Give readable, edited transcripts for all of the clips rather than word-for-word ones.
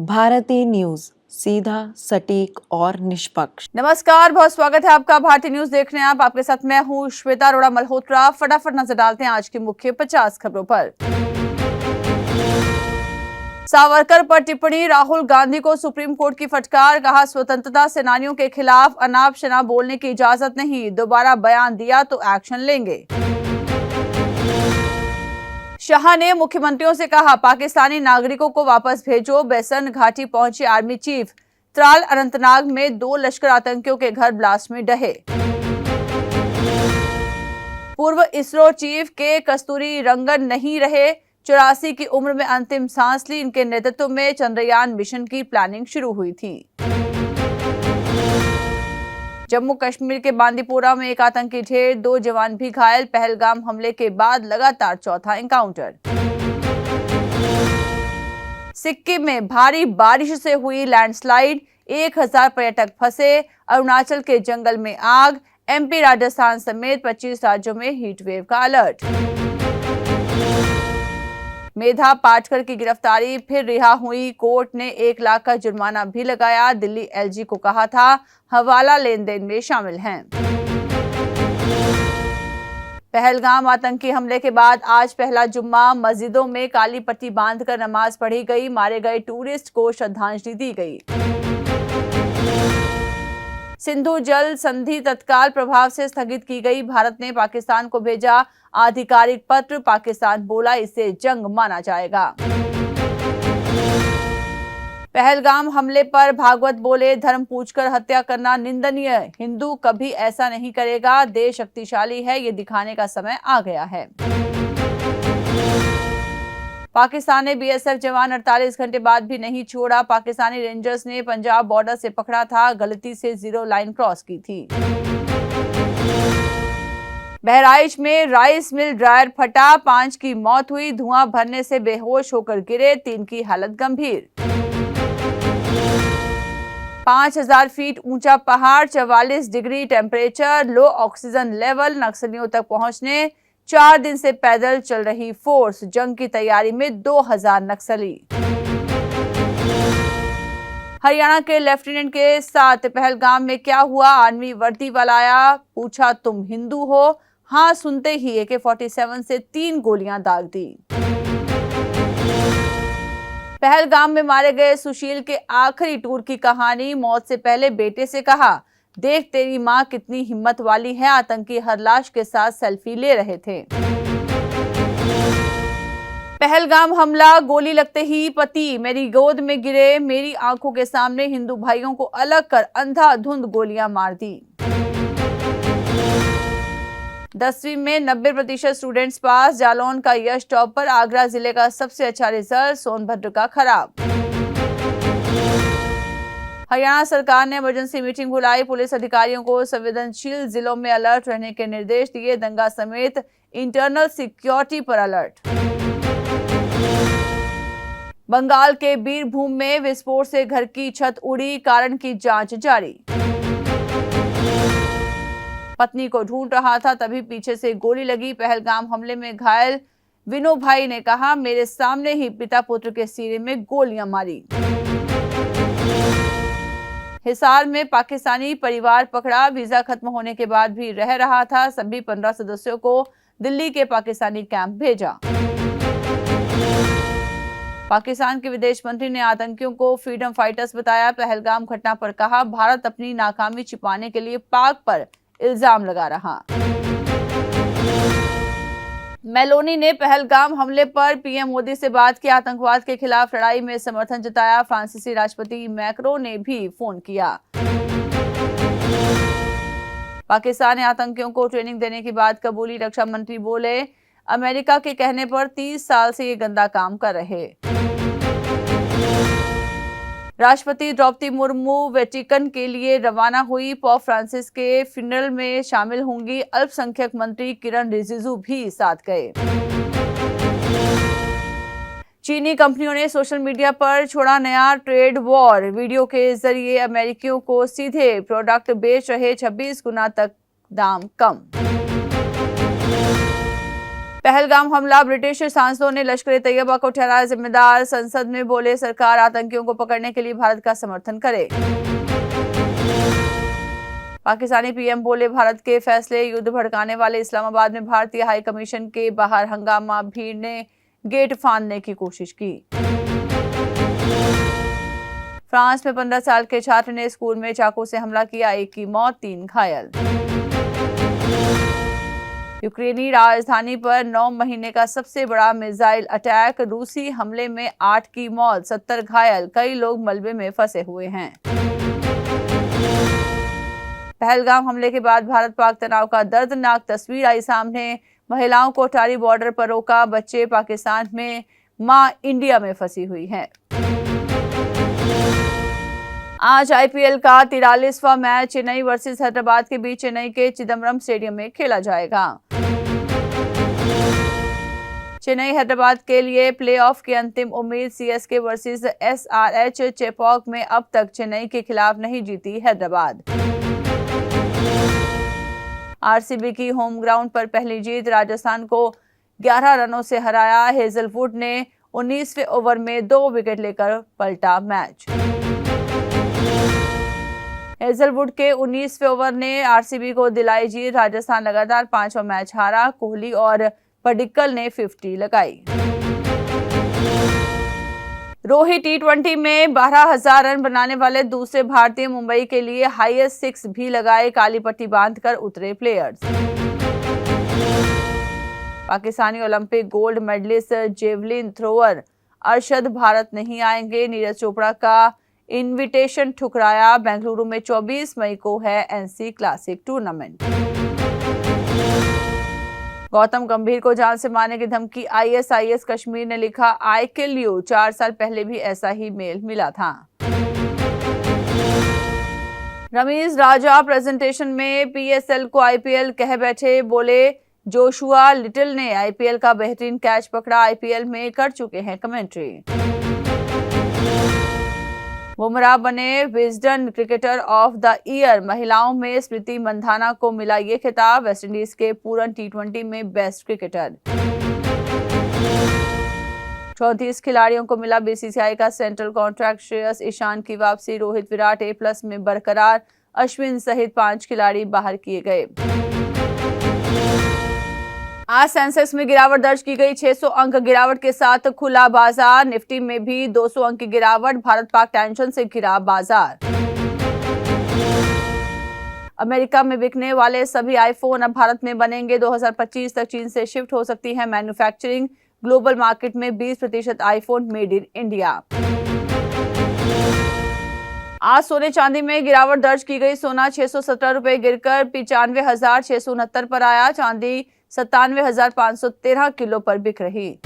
भारतीय न्यूज, सीधा, सटीक और निष्पक्ष। नमस्कार, बहुत स्वागत है आपका भारतीय न्यूज देखने। आपके साथ मैं हूं श्वेता अरोड़ा मल्होत्रा। फटाफट नजर डालते हैं आज की मुख्य 50 खबरों पर। सावरकर पर टिप्पणी, राहुल गांधी को सुप्रीम कोर्ट की फटकार। कहा, स्वतंत्रता सेनानियों के खिलाफ अनाप शनाप बोलने की इजाजत नहीं, दोबारा बयान दिया तो एक्शन लेंगे। शाह ने मुख्यमंत्रियों से कहा, पाकिस्तानी नागरिकों को वापस भेजो। बेसन घाटी पहुंचे आर्मी चीफ। त्राल अनंतनाग में 2 लश्कर आतंकियों के घर ब्लास्ट में ढहे। पूर्व इसरो चीफ के कस्तूरी रंगन नहीं रहे, 84 की उम्र में अंतिम सांस ली। इनके नेतृत्व में चंद्रयान मिशन की प्लानिंग शुरू हुई थी। जम्मू कश्मीर के बांदीपोरा में एक आतंकी ढेर, 2 जवान भी घायल। पहलगाम हमले के बाद लगातार चौथा एनकाउंटर। सिक्किम में भारी बारिश से हुई लैंडस्लाइड, 1000 पर्यटक फंसे। अरुणाचल के जंगल में आग। एमपी, राजस्थान समेत 25 राज्यों में हीट वेव का अलर्ट। मेधा पाटकर की गिरफ्तारी, फिर रिहा हुई। कोर्ट ने 1 लाख का जुर्माना भी लगाया। दिल्ली एलजी को कहा था हवाला लेन देन में शामिल हैं। पहलगाम आतंकी हमले के बाद आज पहला जुम्मा, मस्जिदों में काली पट्टी बांधकर नमाज पढ़ी गई। मारे गए टूरिस्ट को श्रद्धांजलि दी गई। सिंधु जल संधि तत्काल प्रभाव से स्थगित की गई। भारत ने पाकिस्तान को भेजा आधिकारिक पत्र। पाकिस्तान बोला, इसे जंग माना जाएगा। पहलगाम हमले पर भागवत बोले, धर्म पूछकर हत्या करना निंदनीय, हिंदू कभी ऐसा नहीं करेगा। देश शक्तिशाली है, ये दिखाने का समय आ गया है। पाकिस्तान ने बीएसएफ जवान 48 घंटे बाद भी नहीं छोड़ा। पाकिस्तानी रेंजर्स ने पंजाब बॉर्डर से पकड़ा था, गलती से 0 लाइन क्रॉस की थी। बहराइच में राइस मिल ड्रायर फटा, 5 की मौत हुई। धुआं भरने से बेहोश होकर गिरे, 3 की हालत गंभीर। 5000 फीट ऊंचा पहाड़, 44 डिग्री टेम्परेचर, लो ऑक्सीजन लेवल। नक्सलियों तक पहुंचने 4 दिन से पैदल चल रही फोर्स। जंग की तैयारी में 2000 नक्सली। हरियाणा के लेफ्टिनेंट के साथ पहलगाम में क्या हुआ? आर्मी वर्दी वाला आया, पूछा तुम हिंदू हो? हाँ सुनते ही AK-47 से 3 गोलियां दाग दी। पहलगाम में मारे गए सुशील के आखिरी टूर की कहानी। मौत से पहले बेटे से कहा, देख तेरी माँ कितनी हिम्मत वाली है। आतंकी हर लाश के साथ सेल्फी ले रहे थे। पहलगाम हमला, गोली लगते ही पति मेरी गोद में गिरे। मेरी आंखों के सामने हिंदू भाइयों को अलग कर अंधाधुंध गोलियां मार दी। 10वीं में 90% स्टूडेंट्स पास। जालौन का यश टॉपर, आगरा जिले का सबसे अच्छा रिजल्ट, सोनभद्र का खराब। हरियाणा सरकार ने इमरजेंसी मीटिंग बुलाई। पुलिस अधिकारियों को संवेदनशील जिलों में अलर्ट रहने के निर्देश दिए। दंगा समेत इंटरनल सिक्योरिटी पर अलर्ट। बंगाल के बीरभूम में विस्फोट से घर की छत उड़ी, कारण की जांच जारी। पत्नी को ढूंढ रहा था, तभी पीछे से गोली लगी। पहलगाम हमले में घायल विनो भाई ने कहा, मेरे सामने ही पिता पुत्र के सीने में गोलियां मारी। हिसार में पाकिस्तानी परिवार पकड़ा, वीजा खत्म होने के बाद भी रह रहा था। सभी 15 सदस्यों को दिल्ली के पाकिस्तानी कैंप भेजा। पाकिस्तान के विदेश मंत्री ने आतंकियों को फ्रीडम फाइटर्स बताया। पहलगाम घटना पर कहा, भारत अपनी नाकामी छिपाने के लिए पाक पर इल्जाम लगा रहा। मेलोनी ने पहलगाम हमले पर पीएम मोदी से बात की। आतंकवाद के खिलाफ लड़ाई में समर्थन जताया। फ्रांसीसी राष्ट्रपति मैक्रो ने भी फोन किया। पाकिस्तान ने आतंकियों को ट्रेनिंग देने की बात कबूली। रक्षा मंत्री बोले, अमेरिका के कहने पर 30 साल से ये गंदा काम कर रहे। राष्ट्रपति द्रौपदी मुर्मू वेटिकन के लिए रवाना हुई। पोप फ्रांसिस के फ्यूनरल में शामिल होंगी। अल्पसंख्यक मंत्री किरण रिजिजू भी साथ गए। चीनी कंपनियों ने सोशल मीडिया पर छोड़ा नया ट्रेड वॉर। वीडियो के जरिए अमेरिकियों को सीधे प्रोडक्ट बेच रहे, 26 गुना तक दाम कम। पहलगाम हमला, ब्रिटिश सांसदों ने लश्कर तैयबा को ठहराया जिम्मेदार। संसद में बोले सरकार आतंकियों को पकड़ने के लिए भारत का समर्थन करे। पाकिस्तानी पीएम बोले भारत के फैसले युद्ध भड़काने वाले। इस्लामाबाद में भारतीय हाई कमीशन के बाहर हंगामा, भीड़ ने गेट फांदने की कोशिश की। फ्रांस में 15 साल के छात्र ने स्कूल में चाकू से हमला किया, 1 की मौत, 3 घायल। यूक्रेनी राजधानी पर 9 महीने का सबसे बड़ा मिसाइल अटैक, रूसी हमले में 8 की मौत, 70 घायल, कई लोग मलबे में फंसे हुए हैं। पहलगाम हमले के बाद भारत पाक तनाव का दर्दनाक तस्वीर आई सामने। महिलाओं को अटारी बॉर्डर पर रोका, बच्चे पाकिस्तान में, मां इंडिया में फंसी हुई हैं। आज आईपीएल का 43वां मैच चेन्नई वर्सेस हैदराबाद के बीच चेन्नई के चिदम्बरम स्टेडियम में खेला जाएगा। चेन्नई हैदराबाद के लिए प्लेऑफ की अंतिम उम्मीद। सीएसके वर्सेस एसआरएच चेपॉक में अब तक चेन्नई के खिलाफ नहीं जीती हैदराबाद। आरसीबी की होम ग्राउंड पर पहली जीत, राजस्थान को 11 रनों से हराया। हेजलवुड ने 19वें ओवर में 2 विकेट लेकर पलटा मैच। हेजलवुड के 19वें ओवर ने आरसीबी को दिलाई जीत। राजस्थान लगातार 5वां मैच हारा। कोहली और पडिक्कल ने 50 लगाई। रोहित टी20 में 12,000 रन बनाने वाले दूसरे भारतीय, मुंबई के लिए हाईएस्ट 6 भी लगाए। काली पट्टी बांधकर उतरे players. Pakistani Olympic gold medallist javelin thrower Arshad Bharat नहीं आएंगे। नीरज चोपड़ा का इनविटेशन ठुकराया। बेंगलुरु में 24 मई को है एनसी क्लासिक टूर्नामेंट। गौतम गंभीर को जान से मारने की धमकी, आईएसआईएस कश्मीर ने लिखा, आई किल यू। 4 साल पहले भी ऐसा ही मेल मिला था। रमीज राजा प्रेजेंटेशन में पीएसएल को आईपीएल कह बैठे, बोले जोशुआ लिटिल ने आईपीएल का बेहतरीन कैच पकड़ा, आईपीएल में कर चुके हैं कमेंट्री। बुमराह बने Wisden cricketer of the year, महिलाओं में स्मृति मंधाना को मिला ये खिताब। वेस्टइंडीज के पूरन टी20 में बेस्ट क्रिकेटर। 34 खिलाड़ियों को मिला बीसीसीआई का सेंट्रल कॉन्ट्रैक्ट। श्रेयस ईशान की वापसी, रोहित विराट A+ में बरकरार। अश्विन सहित 5 खिलाड़ी बाहर किए गए। आज सेंसेक्स में गिरावट दर्ज की गई, 600 अंक गिरावट के साथ खुला बाजार। निफ्टी में भी 200 अंक की गिरावट, भारत पाक टेंशन से घिरा बाजार। अमेरिका में बिकने वाले सभी आईफोन अब भारत में बनेंगे। 2025 तक चीन से शिफ्ट हो सकती है मैन्युफैक्चरिंग। ग्लोबल मार्केट में 20% आईफोन मेड इन इंडिया। आज सोने चांदी में गिरावट दर्ज की गई। सोना 617 रुपए गिरकर 95,669 पर आया। चांदी 97,513 किलो पर बिक रही।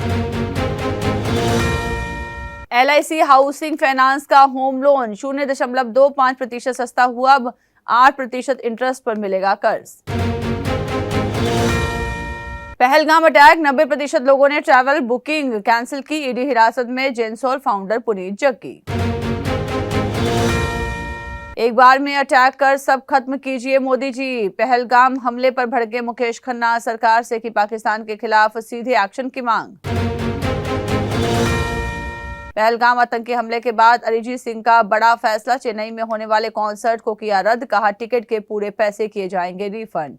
LIC हाउसिंग फाइनेंस का होम लोन 0.25% सस्ता हुआ, अब 8% इंटरेस्ट पर मिलेगा कर्ज। पहलगाम अटैक, 90% लोगों ने ट्रैवल बुकिंग कैंसिल की। ईडी हिरासत में जेंसोल फाउंडर पुनीत जग्गी। एक बार में अटैक कर सब खत्म कीजिए मोदी जी, पहलगाम हमले पर भड़के मुकेश खन्ना। सरकार से की पाकिस्तान के खिलाफ सीधे एक्शन की मांग। पहलगाम आतंकी हमले के बाद अरिजीत सिंह का बड़ा फैसला, चेन्नई में होने वाले कॉन्सर्ट को किया रद्द, कहा टिकट के पूरे पैसे किए जाएंगे रिफंड।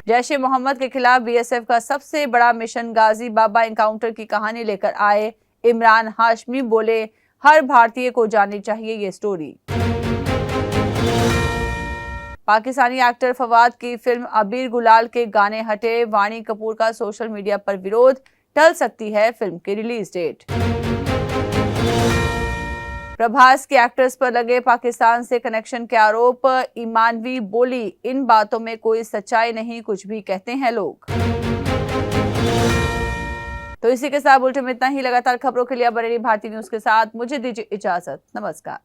जैश-ए मोहम्मद के खिलाफ बीएसएफ का सबसे बड़ा मिशन, गाजी बाबा एनकाउंटर की कहानी लेकर आए इमरान हाशमी, बोले हर भारतीय को जाननी चाहिए ये स्टोरी। पाकिस्तानी एक्टर फवाद की फिल्म अबीर गुलाल के गाने हटे, वाणी कपूर का सोशल मीडिया पर विरोध, टल सकती है फिल्म की रिलीज डेट। प्रभास के एक्ट्रेस पर लगे पाकिस्तान से कनेक्शन के आरोप, ईमानवी बोली इन बातों में कोई सच्चाई नहीं, कुछ भी कहते हैं लोग। तो इसी के साथ बुलेटिन में इतना ही। लगातार खबरों के लिए बने रहिए भारतीय न्यूज के साथ। मुझे दीजिए इजाजत, नमस्कार।